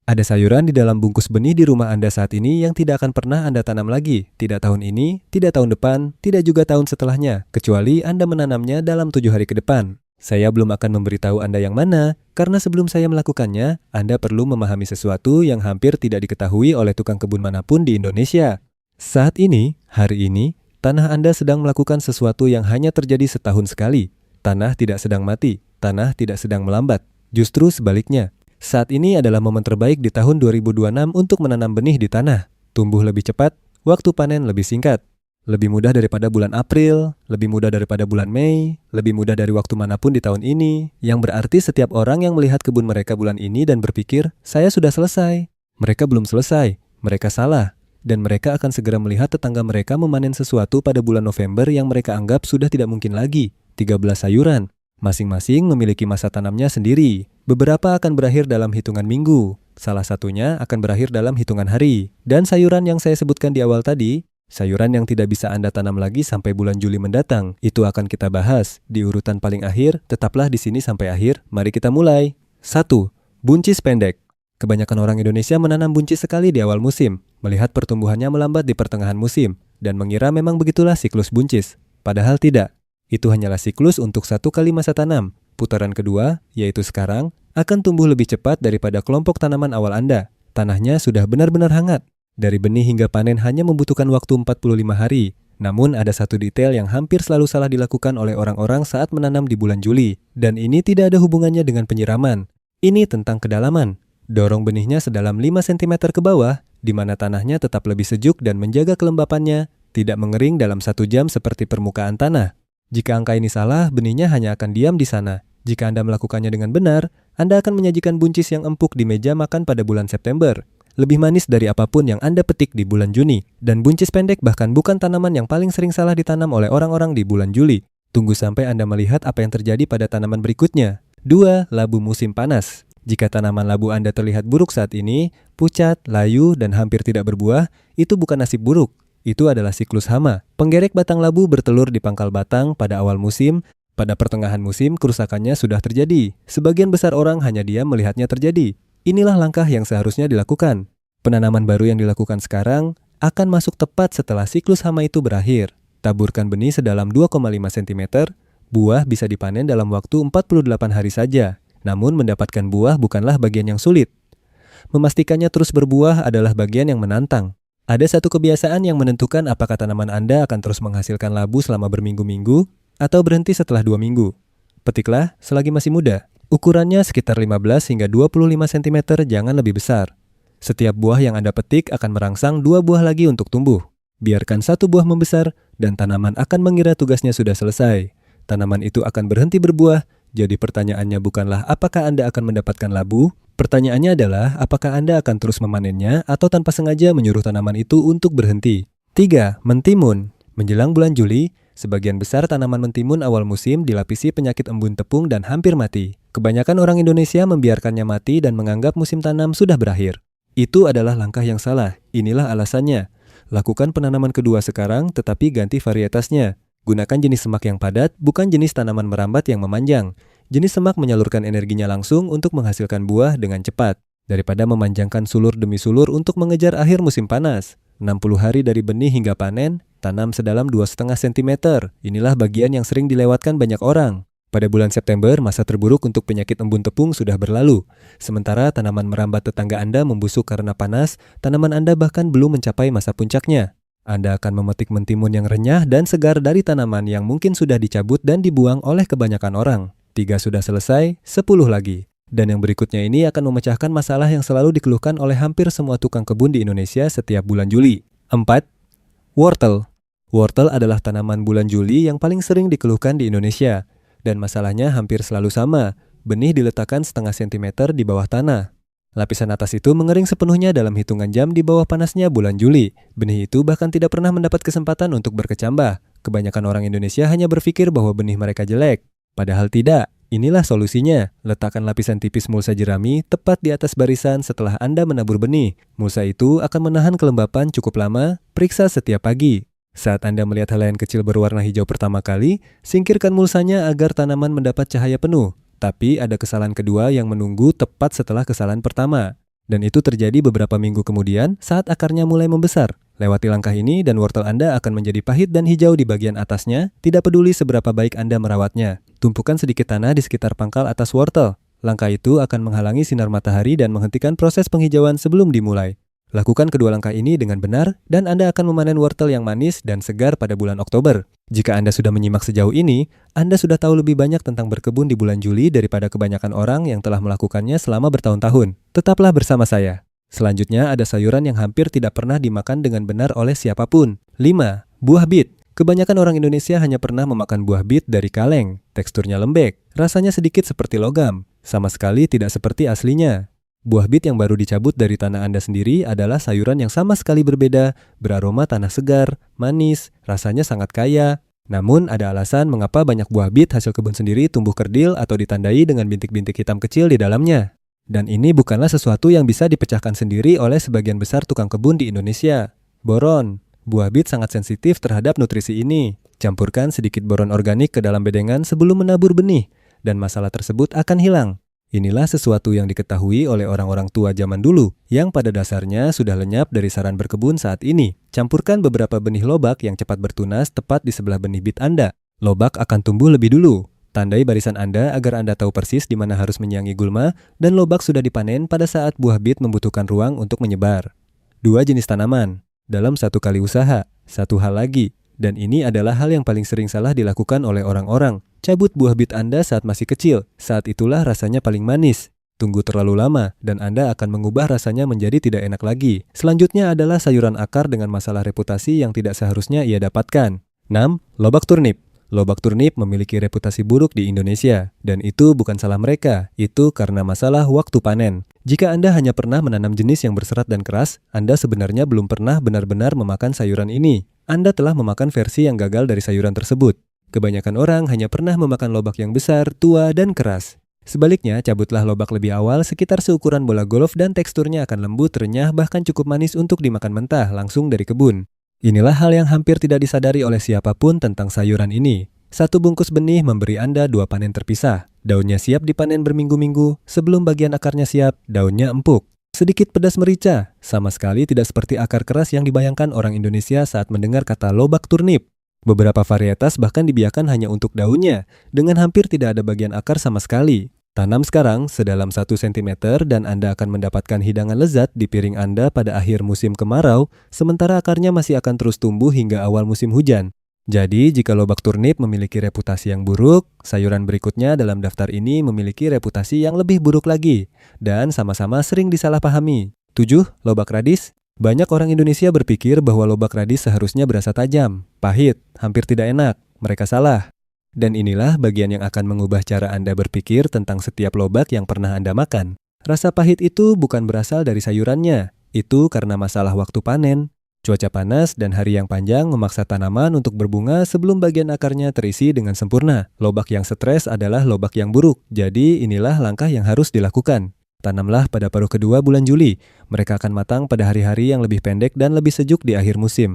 Ada sayuran di dalam bungkus benih di rumah Anda saat ini yang tidak akan pernah Anda tanam lagi. Tidak tahun ini, tidak tahun depan, tidak juga tahun setelahnya, kecuali Anda menanamnya dalam 7 hari ke depan. Saya belum akan memberitahu Anda yang mana, karena sebelum saya melakukannya, Anda perlu memahami sesuatu yang hampir tidak diketahui oleh tukang kebun manapun di Indonesia. Saat ini, hari ini, tanah Anda sedang melakukan sesuatu yang hanya terjadi setahun sekali. Tanah tidak sedang mati, tanah tidak sedang melambat. Justru sebaliknya. Saat ini adalah momen terbaik di tahun 2026 untuk menanam benih di tanah. Tumbuh lebih cepat, waktu panen lebih singkat. Lebih mudah daripada bulan April, lebih mudah daripada bulan Mei, lebih mudah dari waktu manapun di tahun ini. Yang berarti setiap orang yang melihat kebun mereka bulan ini dan berpikir, saya sudah selesai. Mereka belum selesai, mereka salah. Dan mereka akan segera melihat tetangga mereka memanen sesuatu pada bulan November yang mereka anggap sudah tidak mungkin lagi. 13 sayuran. Masing-masing memiliki masa tanamnya sendiri. Beberapa akan berakhir dalam hitungan minggu. Salah satunya akan berakhir dalam hitungan hari. Dan sayuran yang saya sebutkan di awal tadi, sayuran yang tidak bisa Anda tanam lagi sampai bulan Juli mendatang, itu akan kita bahas di urutan paling akhir. Tetaplah di sini sampai akhir. Mari kita mulai. 1. Buncis pendek. Kebanyakan orang Indonesia menanam buncis sekali di awal musim, melihat pertumbuhannya melambat di pertengahan musim, dan mengira memang begitulah siklus buncis. Padahal tidak. Itu hanyalah siklus untuk 1 kali masa tanam. Putaran kedua, yaitu sekarang, akan tumbuh lebih cepat daripada kelompok tanaman awal Anda. Tanahnya sudah benar-benar hangat. Dari benih hingga panen hanya membutuhkan waktu 45 hari. Namun ada satu detail yang hampir selalu salah dilakukan oleh orang-orang saat menanam di bulan Juli. Dan ini tidak ada hubungannya dengan penyiraman. Ini tentang kedalaman. Dorong benihnya sedalam 5 cm ke bawah, di mana tanahnya tetap lebih sejuk dan menjaga kelembapannya, tidak mengering dalam 1 jam seperti permukaan tanah. Jika angka ini salah, benihnya hanya akan diam di sana. Jika Anda melakukannya dengan benar, Anda akan menyajikan buncis yang empuk di meja makan pada bulan September. Lebih manis dari apapun yang Anda petik di bulan Juni. Dan buncis pendek bahkan bukan tanaman yang paling sering salah ditanam oleh orang-orang di bulan Juli. Tunggu sampai Anda melihat apa yang terjadi pada tanaman berikutnya. 2. Labu musim panas. Jika tanaman labu Anda terlihat buruk saat ini, pucat, layu, dan hampir tidak berbuah, itu bukan nasib buruk. Itu adalah siklus hama. Penggerek batang labu bertelur di pangkal batang pada awal musim. Pada pertengahan musim, kerusakannya sudah terjadi. Sebagian besar orang hanya diam melihatnya terjadi. Inilah langkah yang seharusnya dilakukan. Penanaman baru yang dilakukan sekarang akan masuk tepat setelah siklus hama itu berakhir. Taburkan benih sedalam 2,5 cm. Buah bisa dipanen dalam waktu 48 hari saja. Namun mendapatkan buah bukanlah bagian yang sulit. Memastikannya terus berbuah adalah bagian yang menantang. Ada satu kebiasaan yang menentukan apakah tanaman Anda akan terus menghasilkan labu selama berminggu-minggu atau berhenti setelah 2 minggu. Petiklah selagi masih muda. Ukurannya sekitar 15 hingga 25 cm, jangan lebih besar. Setiap buah yang Anda petik akan merangsang 2 buah lagi untuk tumbuh. Biarkan 1 buah membesar dan tanaman akan mengira tugasnya sudah selesai. Tanaman itu akan berhenti berbuah. Jadi pertanyaannya bukanlah apakah Anda akan mendapatkan labu, pertanyaannya adalah apakah Anda akan terus memanennya atau tanpa sengaja menyuruh tanaman itu untuk berhenti. 3. Mentimun. Menjelang bulan Juli, sebagian besar tanaman mentimun awal musim dilapisi penyakit embun tepung dan hampir mati. Kebanyakan orang Indonesia membiarkannya mati dan menganggap musim tanam sudah berakhir. Itu adalah langkah yang salah. Inilah alasannya. Lakukan penanaman kedua sekarang tetapi ganti varietasnya. Gunakan jenis semak yang padat, bukan jenis tanaman merambat yang memanjang. Jenis semak menyalurkan energinya langsung untuk menghasilkan buah dengan cepat, daripada memanjangkan sulur demi sulur untuk mengejar akhir musim panas. 60 hari dari benih hingga panen, tanam sedalam 2,5 cm. Inilah bagian yang sering dilewatkan banyak orang. Pada bulan September, masa terburuk untuk penyakit embun tepung sudah berlalu. Sementara tanaman merambat tetangga Anda membusuk karena panas, tanaman Anda bahkan belum mencapai masa puncaknya. Anda akan memetik mentimun yang renyah dan segar dari tanaman yang mungkin sudah dicabut dan dibuang oleh kebanyakan orang. 3 sudah selesai, 10 lagi. Dan yang berikutnya ini akan memecahkan masalah yang selalu dikeluhkan oleh hampir semua tukang kebun di Indonesia setiap bulan Juli. 4. Wortel. Wortel adalah tanaman bulan Juli yang paling sering dikeluhkan di Indonesia. Dan masalahnya hampir selalu sama. Benih diletakkan setengah sentimeter di bawah tanah. Lapisan atas itu mengering sepenuhnya dalam hitungan jam di bawah panasnya bulan Juli. Benih itu bahkan tidak pernah mendapat kesempatan untuk berkecambah. Kebanyakan orang Indonesia hanya berpikir bahwa benih mereka jelek. Padahal tidak. Inilah solusinya. Letakkan lapisan tipis mulsa jerami tepat di atas barisan setelah Anda menabur benih. Mulsa itu akan menahan kelembapan cukup lama. Periksa setiap pagi. Saat Anda melihat helaian kecil berwarna hijau pertama kali, singkirkan mulsanya agar tanaman mendapat cahaya penuh. Tapi ada kesalahan kedua yang menunggu tepat setelah kesalahan pertama. Dan itu terjadi beberapa minggu kemudian saat akarnya mulai membesar. Lewati langkah ini dan wortel Anda akan menjadi pahit dan hijau di bagian atasnya, tidak peduli seberapa baik Anda merawatnya. Tumpukan sedikit tanah di sekitar pangkal atas wortel. Langkah itu akan menghalangi sinar matahari dan menghentikan proses penghijauan sebelum dimulai. Lakukan kedua langkah ini dengan benar dan Anda akan memanen wortel yang manis dan segar pada bulan Oktober. Jika Anda sudah menyimak sejauh ini, Anda sudah tahu lebih banyak tentang berkebun di bulan Juli daripada kebanyakan orang yang telah melakukannya selama bertahun-tahun. Tetaplah bersama saya. Selanjutnya ada sayuran yang hampir tidak pernah dimakan dengan benar oleh siapapun. 5. Buah bit. Kebanyakan orang Indonesia hanya pernah memakan buah bit dari kaleng. Teksturnya lembek, rasanya sedikit seperti logam, sama sekali tidak seperti aslinya. Buah bit yang baru dicabut dari tanah Anda sendiri adalah sayuran yang sama sekali berbeda, beraroma tanah segar, manis, rasanya sangat kaya. Namun ada alasan mengapa banyak buah bit hasil kebun sendiri tumbuh kerdil atau ditandai dengan bintik-bintik hitam kecil di dalamnya. Dan ini bukanlah sesuatu yang bisa dipecahkan sendiri oleh sebagian besar tukang kebun di Indonesia. Boron. Buah bit sangat sensitif terhadap nutrisi ini. Campurkan sedikit boron organik ke dalam bedengan sebelum menabur benih, dan masalah tersebut akan hilang. Inilah sesuatu yang diketahui oleh orang-orang tua zaman dulu, yang pada dasarnya sudah lenyap dari saran berkebun saat ini. Campurkan beberapa benih lobak yang cepat bertunas tepat di sebelah benih bit Anda. Lobak akan tumbuh lebih dulu. Tandai barisan Anda agar Anda tahu persis di mana harus menyiangi gulma, dan lobak sudah dipanen pada saat buah bit membutuhkan ruang untuk menyebar. 2 jenis tanaman dalam satu kali usaha. Satu hal lagi, dan ini adalah hal yang paling sering salah dilakukan oleh orang-orang. Cabut buah bit Anda saat masih kecil, saat itulah rasanya paling manis. Tunggu terlalu lama, dan Anda akan mengubah rasanya menjadi tidak enak lagi. Selanjutnya adalah sayuran akar dengan masalah reputasi yang tidak seharusnya ia dapatkan. 6. Lobak turnip. Lobak turnip memiliki reputasi buruk di Indonesia, dan itu bukan salah mereka, itu karena masalah waktu panen. Jika Anda hanya pernah menanam jenis yang berserat dan keras, Anda sebenarnya belum pernah benar-benar memakan sayuran ini. Anda telah memakan versi yang gagal dari sayuran tersebut. Kebanyakan orang hanya pernah memakan lobak yang besar, tua, dan keras. Sebaliknya, cabutlah lobak lebih awal sekitar seukuran bola golf dan teksturnya akan lembut, renyah, bahkan cukup manis untuk dimakan mentah langsung dari kebun. Inilah hal yang hampir tidak disadari oleh siapapun tentang sayuran ini. Satu bungkus benih memberi Anda 2 panen terpisah. Daunnya siap dipanen berminggu-minggu, sebelum bagian akarnya siap, daunnya empuk. Sedikit pedas merica, sama sekali tidak seperti akar keras yang dibayangkan orang Indonesia saat mendengar kata lobak turnip. Beberapa varietas bahkan dibiarkan hanya untuk daunnya, dengan hampir tidak ada bagian akar sama sekali. Tanam sekarang sedalam 1 cm dan Anda akan mendapatkan hidangan lezat di piring Anda pada akhir musim kemarau, sementara akarnya masih akan terus tumbuh hingga awal musim hujan. Jadi, jika lobak turnip memiliki reputasi yang buruk, sayuran berikutnya dalam daftar ini memiliki reputasi yang lebih buruk lagi, dan sama-sama sering disalahpahami. 7. Lobak radis. Banyak orang Indonesia berpikir bahwa lobak radis seharusnya berasa tajam, pahit, hampir tidak enak. Mereka salah. Dan inilah bagian yang akan mengubah cara Anda berpikir tentang setiap lobak yang pernah Anda makan. Rasa pahit itu bukan berasal dari sayurannya. Itu karena masalah waktu panen. Cuaca panas dan hari yang panjang memaksa tanaman untuk berbunga sebelum bagian akarnya terisi dengan sempurna. Lobak yang stres adalah lobak yang buruk. Jadi inilah langkah yang harus dilakukan. Tanamlah pada paruh kedua bulan Juli. Mereka akan matang pada hari-hari yang lebih pendek dan lebih sejuk di akhir musim.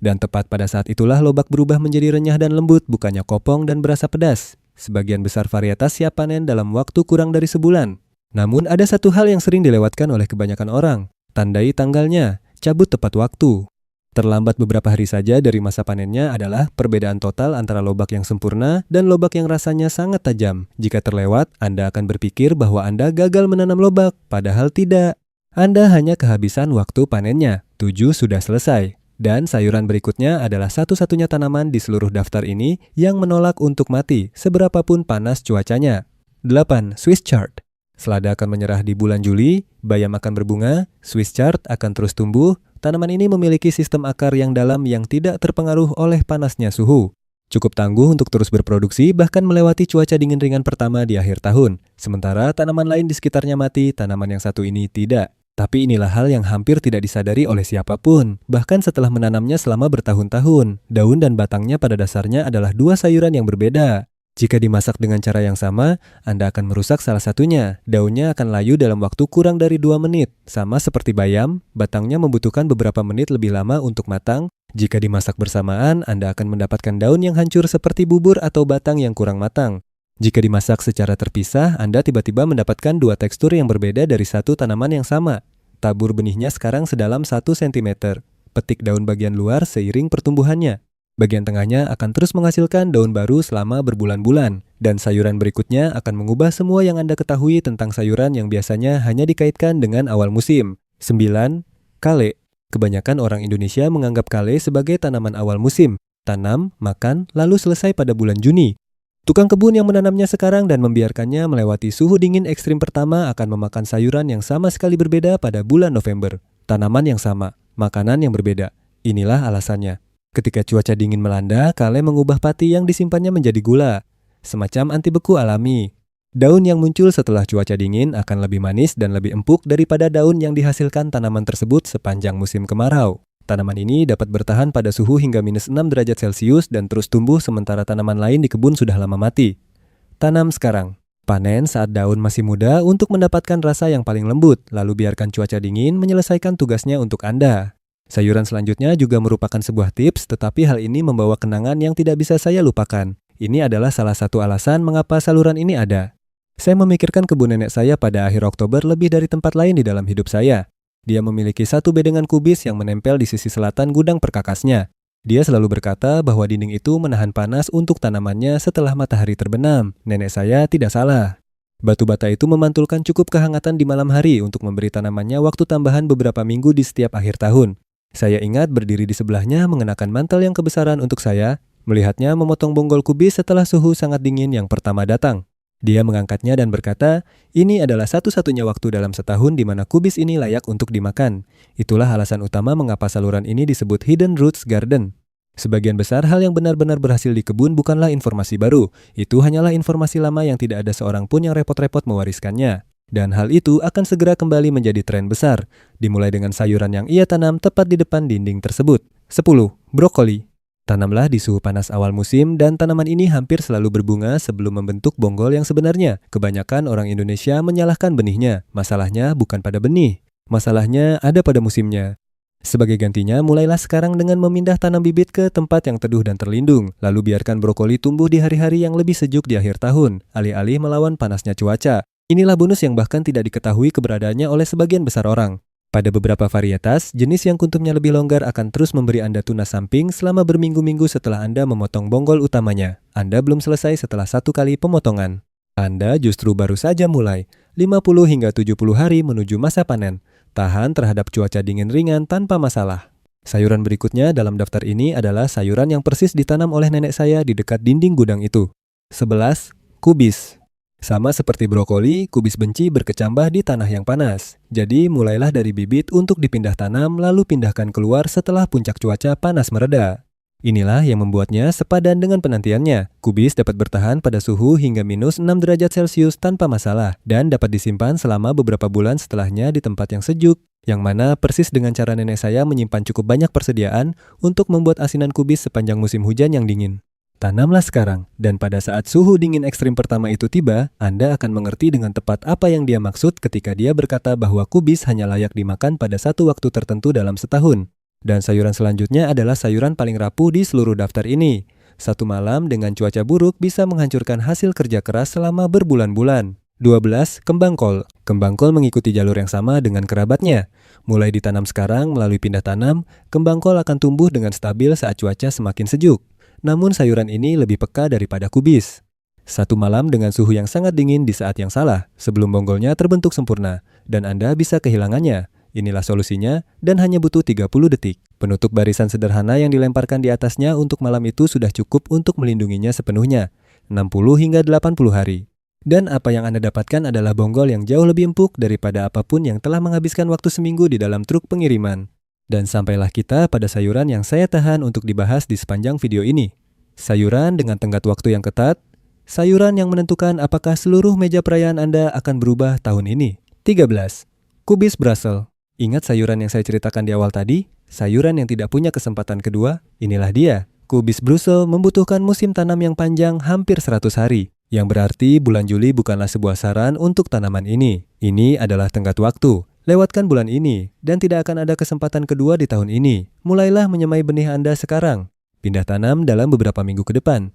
Dan tepat pada saat itulah lobak berubah menjadi renyah dan lembut, bukannya kopong dan berasa pedas. Sebagian besar varietas siap panen dalam waktu kurang dari sebulan. Namun ada satu hal yang sering dilewatkan oleh kebanyakan orang. Tandai tanggalnya, cabut tepat waktu. Terlambat beberapa hari saja dari masa panennya adalah perbedaan total antara lobak yang sempurna dan lobak yang rasanya sangat tajam. Jika terlewat, Anda akan berpikir bahwa Anda gagal menanam lobak, padahal tidak. Anda hanya kehabisan waktu panennya. 7 sudah selesai. Dan sayuran berikutnya adalah satu-satunya tanaman di seluruh daftar ini yang menolak untuk mati, seberapapun panas cuacanya. 8. Swiss chard. Selada akan menyerah di bulan Juli, bayam akan berbunga, Swiss chard akan terus tumbuh. Tanaman ini memiliki sistem akar yang dalam yang tidak terpengaruh oleh panasnya suhu. Cukup tangguh untuk terus berproduksi bahkan melewati cuaca dingin ringan pertama di akhir tahun. Sementara tanaman lain di sekitarnya mati, tanaman yang satu ini tidak. Tapi inilah hal yang hampir tidak disadari oleh siapapun. Bahkan setelah menanamnya selama bertahun-tahun, daun dan batangnya pada dasarnya adalah 2 sayuran yang berbeda. Jika dimasak dengan cara yang sama, Anda akan merusak salah satunya. Daunnya akan layu dalam waktu kurang dari 2 menit. Sama seperti bayam, batangnya membutuhkan beberapa menit lebih lama untuk matang. Jika dimasak bersamaan, Anda akan mendapatkan daun yang hancur seperti bubur atau batang yang kurang matang. Jika dimasak secara terpisah, Anda tiba-tiba mendapatkan dua tekstur yang berbeda dari satu tanaman yang sama. Tabur benihnya sekarang sedalam 1 cm. Petik daun bagian luar seiring pertumbuhannya. Bagian tengahnya akan terus menghasilkan daun baru selama berbulan-bulan. Dan sayuran berikutnya akan mengubah semua yang Anda ketahui tentang sayuran yang biasanya hanya dikaitkan dengan awal musim. 9. Kale. Kebanyakan orang Indonesia menganggap kale sebagai tanaman awal musim. Tanam, makan, lalu selesai pada bulan Juni. Tukang kebun yang menanamnya sekarang dan membiarkannya melewati suhu dingin ekstrim pertama akan memakan sayuran yang sama sekali berbeda pada bulan November. Tanaman yang sama, makanan yang berbeda. Inilah alasannya. Ketika cuaca dingin melanda, kale mengubah pati yang disimpannya menjadi gula, semacam anti beku alami. Daun yang muncul setelah cuaca dingin akan lebih manis dan lebih empuk daripada daun yang dihasilkan tanaman tersebut sepanjang musim kemarau. Tanaman ini dapat bertahan pada suhu hingga -6 derajat Celcius dan terus tumbuh sementara tanaman lain di kebun sudah lama mati. Tanam sekarang. Panen saat daun masih muda untuk mendapatkan rasa yang paling lembut, lalu biarkan cuaca dingin menyelesaikan tugasnya untuk Anda. Sayuran selanjutnya juga merupakan sebuah tips, tetapi hal ini membawa kenangan yang tidak bisa saya lupakan. Ini adalah salah satu alasan mengapa saluran ini ada. Saya memikirkan kebun nenek saya pada akhir Oktober lebih dari tempat lain di dalam hidup saya. Dia memiliki satu bedengan kubis yang menempel di sisi selatan gudang perkakasnya. Dia selalu berkata bahwa dinding itu menahan panas untuk tanamannya setelah matahari terbenam. Nenek saya tidak salah. Batu bata itu memantulkan cukup kehangatan di malam hari untuk memberi tanamannya waktu tambahan beberapa minggu di setiap akhir tahun. Saya ingat berdiri di sebelahnya mengenakan mantel yang kebesaran untuk saya, melihatnya memotong bonggol kubis setelah suhu sangat dingin yang pertama datang. Dia mengangkatnya dan berkata, ini adalah satu-satunya waktu dalam setahun di mana kubis ini layak untuk dimakan. Itulah alasan utama mengapa saluran ini disebut Hidden Roots Garden. Sebagian besar hal yang benar-benar berhasil di kebun bukanlah informasi baru. Itu hanyalah informasi lama yang tidak ada seorang pun yang repot-repot mewariskannya. Dan hal itu akan segera kembali menjadi tren besar, dimulai dengan sayuran yang ia tanam tepat di depan dinding tersebut. 10. Brokoli. Tanamlah di suhu panas awal musim dan tanaman ini hampir selalu berbunga sebelum membentuk bonggol yang sebenarnya. Kebanyakan orang Indonesia menyalahkan benihnya. Masalahnya bukan pada benih. Masalahnya ada pada musimnya. Sebagai gantinya, mulailah sekarang dengan memindah tanam bibit ke tempat yang teduh dan terlindung. Lalu biarkan brokoli tumbuh di hari-hari yang lebih sejuk di akhir tahun, alih-alih melawan panasnya cuaca. Inilah bonus yang bahkan tidak diketahui keberadaannya oleh sebagian besar orang. Pada beberapa varietas, jenis yang kuntumnya lebih longgar akan terus memberi Anda tunas samping selama berminggu-minggu setelah Anda memotong bonggol utamanya. Anda belum selesai setelah 1 kali pemotongan. Anda justru baru saja mulai, 50 hingga 70 hari menuju masa panen. Tahan terhadap cuaca dingin ringan tanpa masalah. Sayuran berikutnya dalam daftar ini adalah sayuran yang persis ditanam oleh nenek saya di dekat dinding gudang itu. 11. Kubis. Sama seperti brokoli, kubis benci berkecambah di tanah yang panas. Jadi mulailah dari bibit untuk dipindah tanam lalu pindahkan keluar setelah puncak cuaca panas mereda. Inilah yang membuatnya sepadan dengan penantiannya. Kubis dapat bertahan pada suhu hingga -6 derajat Celcius tanpa masalah dan dapat disimpan selama beberapa bulan setelahnya di tempat yang sejuk, yang mana persis dengan cara nenek saya menyimpan cukup banyak persediaan untuk membuat asinan kubis sepanjang musim hujan yang dingin. Tanamlah sekarang, dan pada saat suhu dingin ekstrim pertama itu tiba, Anda akan mengerti dengan tepat apa yang dia maksud ketika dia berkata bahwa kubis hanya layak dimakan pada satu waktu tertentu dalam setahun. Dan sayuran selanjutnya adalah sayuran paling rapuh di seluruh daftar ini. Satu malam dengan cuaca buruk bisa menghancurkan hasil kerja keras selama berbulan-bulan. 12. Kembang kol. Kembang kol mengikuti jalur yang sama dengan kerabatnya. Mulai ditanam sekarang melalui pindah tanam, kembang kol akan tumbuh dengan stabil saat cuaca semakin sejuk. Namun sayuran ini lebih peka daripada kubis. Satu malam dengan suhu yang sangat dingin di saat yang salah, sebelum bonggolnya terbentuk sempurna, dan Anda bisa kehilangannya. Inilah solusinya, dan hanya butuh 30 detik. Penutup barisan sederhana yang dilemparkan di atasnya untuk malam itu sudah cukup untuk melindunginya sepenuhnya, 60 hingga 80 hari. Dan apa yang Anda dapatkan adalah bonggol yang jauh lebih empuk daripada apapun yang telah menghabiskan waktu seminggu di dalam truk pengiriman. Dan sampailah kita pada sayuran yang saya tahan untuk dibahas di sepanjang video ini. Sayuran dengan tenggat waktu yang ketat, sayuran yang menentukan apakah seluruh meja perayaan Anda akan berubah tahun ini. 13. Kubis Brussels. Ingat sayuran yang saya ceritakan di awal tadi? Sayuran yang tidak punya kesempatan kedua? Inilah dia. Kubis Brussels membutuhkan musim tanam yang panjang hampir 100 hari. Yang berarti bulan Juli bukanlah sebuah saran untuk tanaman ini. Ini adalah tenggat waktu. Lewatkan bulan ini, dan tidak akan ada kesempatan kedua di tahun ini. Mulailah menyemai benih Anda sekarang. Pindah tanam dalam beberapa minggu ke depan.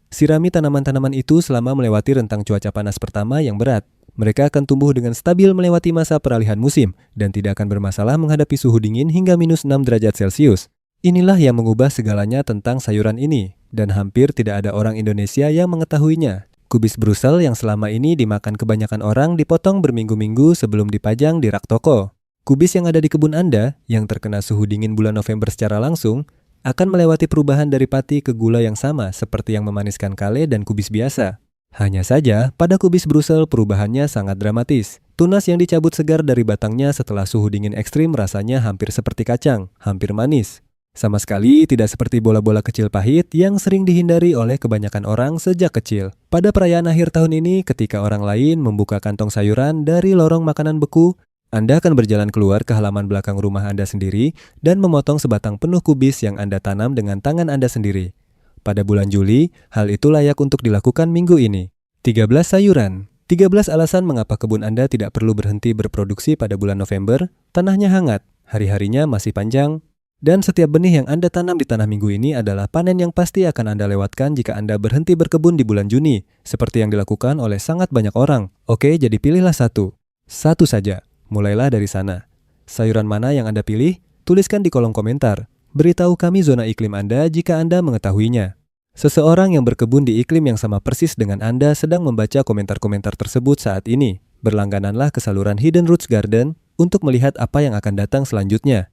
Sirami tanaman-tanaman itu selama melewati rentang cuaca panas pertama yang berat. Mereka akan tumbuh dengan stabil melewati masa peralihan musim dan tidak akan bermasalah menghadapi suhu dingin hingga -6 derajat Celcius. Inilah yang mengubah segalanya tentang sayuran ini, dan hampir tidak ada orang Indonesia yang mengetahuinya. Kubis Brussels yang selama ini dimakan kebanyakan orang dipotong berminggu-minggu sebelum dipajang di rak toko. Kubis yang ada di kebun Anda, yang terkena suhu dingin bulan November secara langsung, akan melewati perubahan dari pati ke gula yang sama seperti yang memaniskan kale dan kubis biasa. Hanya saja, pada kubis Brussels perubahannya sangat dramatis. Tunas yang dicabut segar dari batangnya setelah suhu dingin ekstrim rasanya hampir seperti kacang, hampir manis. Sama sekali tidak seperti bola-bola kecil pahit yang sering dihindari oleh kebanyakan orang sejak kecil. Pada perayaan akhir tahun ini, ketika orang lain membuka kantong sayuran dari lorong makanan beku, Anda akan berjalan keluar ke halaman belakang rumah Anda sendiri dan memotong sebatang penuh kubis yang Anda tanam dengan tangan Anda sendiri. Pada bulan Juli, hal itu layak untuk dilakukan minggu ini. 13 sayuran. 13 alasan mengapa kebun Anda tidak perlu berhenti berproduksi pada bulan November. Tanahnya hangat, hari-harinya masih panjang, dan setiap benih yang Anda tanam di tanah minggu ini adalah panen yang pasti akan Anda lewatkan jika Anda berhenti berkebun di bulan Juni, seperti yang dilakukan oleh sangat banyak orang. Oke, jadi pilihlah satu. Satu saja. Mulailah dari sana. Sayuran mana yang Anda pilih? Tuliskan di kolom komentar. Beritahu kami zona iklim Anda jika Anda mengetahuinya. Seseorang yang berkebun di iklim yang sama persis dengan Anda sedang membaca komentar-komentar tersebut saat ini. Berlanggananlah ke saluran Hidden Roots Garden untuk melihat apa yang akan datang selanjutnya.